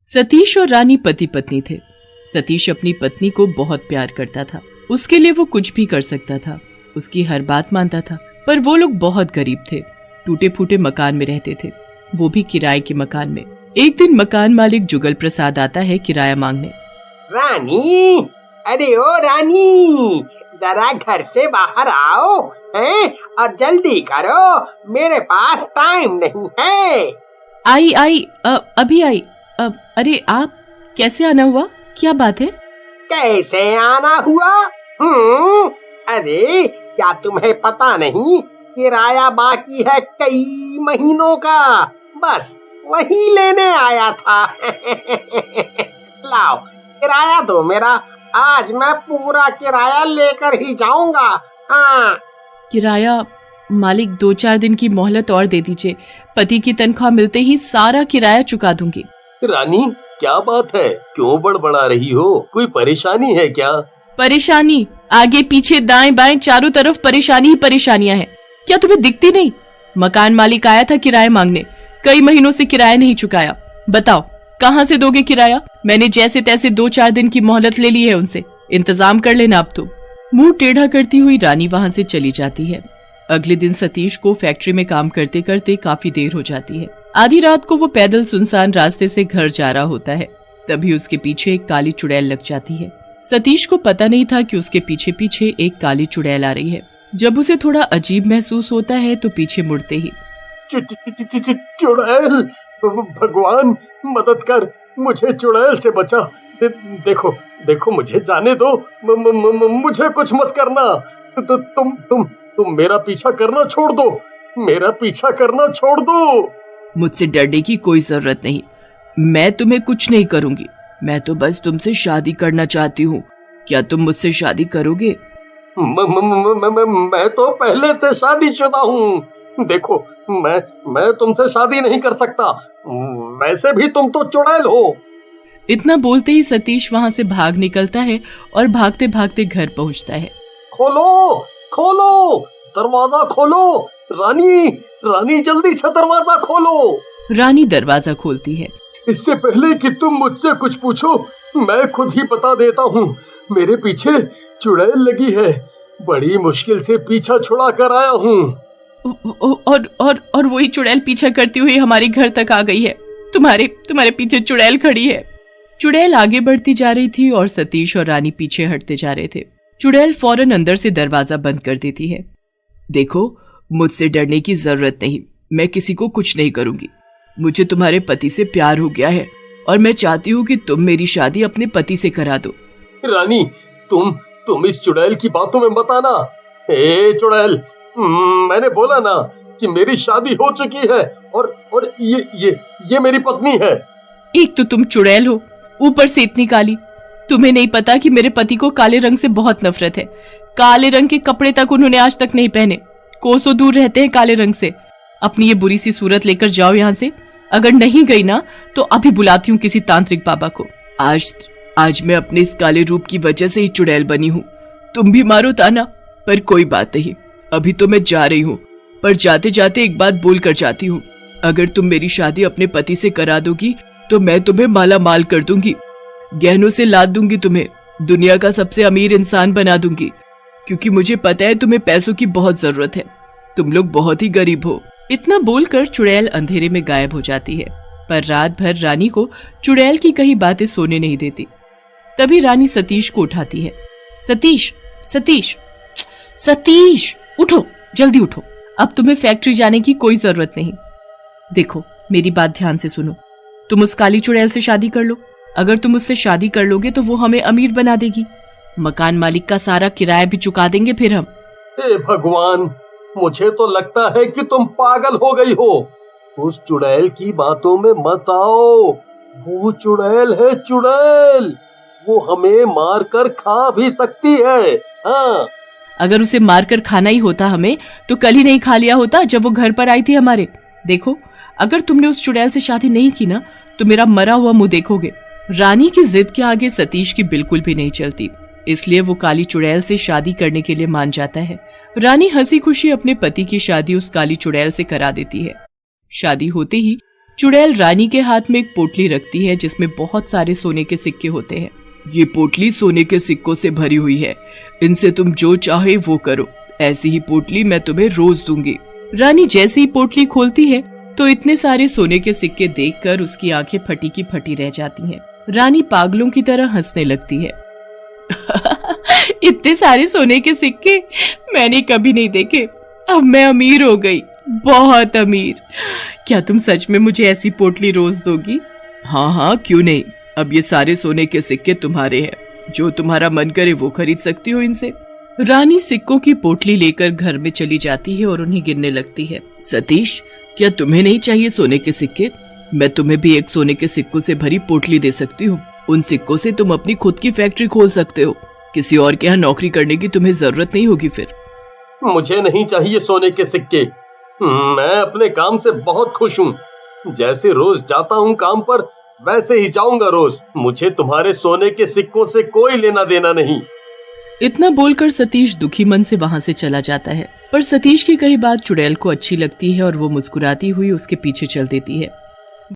सतीश और रानी पति पत्नी थे। सतीश अपनी पत्नी को बहुत प्यार करता था। उसके लिए वो कुछ भी कर सकता था, उसकी हर बात मानता था। पर वो लोग बहुत गरीब थे, टूटे फूटे मकान में रहते थे, वो भी किराए के मकान में। एक दिन मकान मालिक जुगल प्रसाद आता है किराया मांगने। रानी, अरे ओ रानी, जरा घर से बाहर आओ हैं, और जल्दी करो, मेरे पास टाइम नहीं है। आई अभी आई। अरे आप कैसे आना हुआ, क्या बात है? कैसे आना हुआ? अरे क्या तुम्हें पता नहीं, किराया बाकी है कई महीनों का, बस वही लेने आया था। लाओ किराया दो मेरा, आज मैं पूरा किराया लेकर ही जाऊंगा। हाँ। किराया मालिक 2-4 दिन की मोहलत और दे दीजिए, पति की तनख्वाह मिलते ही सारा किराया चुका दूंगी। रानी क्या बात है, क्यों बड़बड़ा रही हो, कोई परेशानी है क्या? परेशानी? आगे पीछे दाएं बाएं चारों तरफ परेशानी ही परेशानियां हैं। क्या तुम्हें दिखती नहीं? मकान मालिक आया था किराया मांगने, कई महीनों से किराया नहीं चुकाया। बताओ कहाँ से दोगे किराया? मैंने जैसे तैसे 2-4 दिन की मोहलत ले ली है उनसे, इंतजाम कर लेना अब तो। मुंह टेढ़ा करती हुई रानी वहां से चली जाती है। अगले दिन सतीश को फैक्ट्री में काम करते करते काफी देर हो जाती है। आधी रात को वो पैदल सुनसान रास्ते से घर जा रहा होता है, तभी उसके पीछे एक काली चुड़ैल लग जाती है। सतीश को पता नहीं था कि उसके पीछे पीछे एक काली चुड़ैल आ रही है। जब उसे थोड़ा अजीब महसूस होता है तो पीछे मुड़ते ही चुड़ैल, भगवान मदद कर, मुझे चुड़ैल से बचा। देखो देखो, मुझे जाने दो, मुझे कुछ मत करना। तुम मेरा पीछा करना छोड़ दो, मेरा पीछा करना छोड़ दो। मुझसे डरने की कोई जरूरत नहीं, मैं तुम्हें कुछ नहीं करूंगी, मैं तो बस तुमसे शादी करना चाहती हूँ। क्या तुम मुझसे शादी करोगे? मैं तो पहले से शादीशुदा हूँ। देखो मैं तुमसे शादी नहीं कर सकता, वैसे भी तुम तो चुड़ैल हो। इतना बोलते ही सतीश वहाँ से भाग निकलता है और भागते भागते घर पहुँचता है। खोलो खोलो, दरवाजा खोलो, रानी जल्दी से दरवाजा खोलो। रानी दरवाजा खोलती है। इससे पहले कि तुम मुझसे कुछ पूछो, मैं खुद ही बता देता हूँ, मेरे पीछे चुड़ैल लगी है, बड़ी मुश्किल से पीछा छुड़ा कर आया हूँ। और वही चुड़ैल पीछा करती हुई हमारे घर तक आ गई है। तुम्हारे पीछे चुड़ैल खड़ी है। चुड़ैल आगे बढ़ती जा रही थी और सतीश और रानी पीछे हटते जा रहे थे। चुड़ैल फौरन अंदर से दरवाजा बंद कर देती है। देखो मुझसे डरने की जरूरत नहीं, मैं किसी को कुछ नहीं करूंगी। मुझे तुम्हारे पति से प्यार हो गया है और मैं चाहती हूँ कि तुम मेरी शादी अपने पति से करा दो। रानी तुम इस चुड़ैल की बातों में मत आना। ए चुड़ैल, मैंने बोला ना कि मेरी शादी हो चुकी है और ये मेरी पत्नी है। एक तो तुम चुड़ैल हो, ऊपर से इतनी काली। तुम्हें नहीं पता कि मेरे पति को काले रंग से बहुत नफरत है। काले रंग के कपड़े तक उन्होंने आज तक नहीं पहने, कोसों दूर रहते हैं काले रंग से। अपनी ये बुरी सी सूरत लेकर जाओ यहाँ से, अगर नहीं गई ना तो अभी बुलाती हूँ किसी तांत्रिक बाबा को। आज मैं अपने इस काले रूप की वजह से ही चुड़ैल बनी हूँ। तुम भी मारो ताना, पर कोई बात नहीं, अभी तो मैं जा रही हूँ, पर जाते जाते एक बात बोल कर जाती हूँ। अगर तुम मेरी शादी अपने पति से करा दोगी तो मैं तुम्हें माला माल कर दूंगी, गहनों से लाद दूंगी, तुम्हें दुनिया का सबसे अमीर इंसान बना दूंगी, क्योंकि मुझे पता है तुम्हें पैसों की बहुत जरूरत है, तुम लोग बहुत ही गरीब हो। इतना बोलकर चुड़ैल अंधेरे में गायब हो जाती है। पर रात भर रानी को चुड़ैल की कही बातें सोने नहीं देती। तभी रानी सतीश को उठाती है। सतीश सतीश सतीश, उठो, जल्दी उठो, अब तुम्हें फैक्ट्री जाने की कोई जरूरत नहीं। देखो मेरी बात ध्यान से सुनो, तुम उस काली चुड़ैल से शादी कर लो। अगर तुम उससे शादी कर लोगे तो वो हमें अमीर बना देगी, मकान मालिक का सारा किराया भी चुका देंगे फिर हम। हे भगवान, मुझे तो लगता है कि तुम पागल हो गई हो। उस चुड़ैल की बातों में मत आओ, वो चुड़ैल है चुड़ैल, वो हमें मारकर खा भी सकती है। हाँ, अगर उसे मारकर खाना ही होता हमें तो कल ही नहीं खा लिया होता जब वो घर पर आई थी हमारे। देखो अगर तुमने उस चुड़ैल से शादी नहीं की ना तो मेरा मरा हुआ मुंह देखोगे। रानी की जिद के आगे सतीश की बिल्कुल भी नहीं चलती, इसलिए वो काली चुड़ैल से शादी करने के लिए मान जाता है। रानी हंसी खुशी अपने पति की शादी उस काली चुड़ैल से करा देती है। शादी होते ही चुड़ैल रानी के हाथ में एक पोटली रखती है जिसमें बहुत सारे सोने के सिक्के होते हैं। ये पोटली सोने के सिक्कों से भरी हुई है, इनसे तुम जो चाहे वो करो। ऐसी ही पोटली मैं तुम्हें रोज दूंगी। रानी जैसे ही पोटली खोलती है तो इतने सारे सोने के सिक्के देखकर उसकी आंखें फटी की फटी रह जाती हैं। रानी पागलों की तरह हंसने लगती है। इतने सारे सोने के सिक्के मैंने कभी नहीं देखे। अब मैं अमीर हो गई, बहुत अमीर। क्या तुम सच में मुझे ऐसी पोटली रोज दोगी? हाँ हाँ, क्यों नहीं। अब ये सारे सोने के सिक्के तुम्हारे हैं, जो तुम्हारा मन करे वो खरीद सकती हो इनसे। रानी सिक्कों की पोटली लेकर घर में चली जाती है और उन्हें गिनने लगती है। सतीश, क्या तुम्हें नहीं चाहिए सोने के सिक्के? मैं तुम्हें भी एक सोने के सिक्कों से भरी पोटली दे सकती हूँ। उन सिक्कों से तुम अपनी खुद की फैक्ट्री खोल सकते हो। किसी और के यहाँ नौकरी करने की तुम्हें जरूरत नहीं होगी फिर। मुझे नहीं चाहिए सोने के सिक्के। मैं अपने काम से बहुत खुश हूँ। जैसे रोज जाता हूँ काम पर, वैसे ही जाऊंगा रोज। मुझे तुम्हारे सोने के सिक्कों से कोई लेना देना नहीं। इतना बोलकर सतीश दुखी मन से वहाँ से चला जाता है। पर सतीश की कही बात चुड़ैल को अच्छी लगती है और वो मुस्कुराती हुई उसके पीछे चल देती है।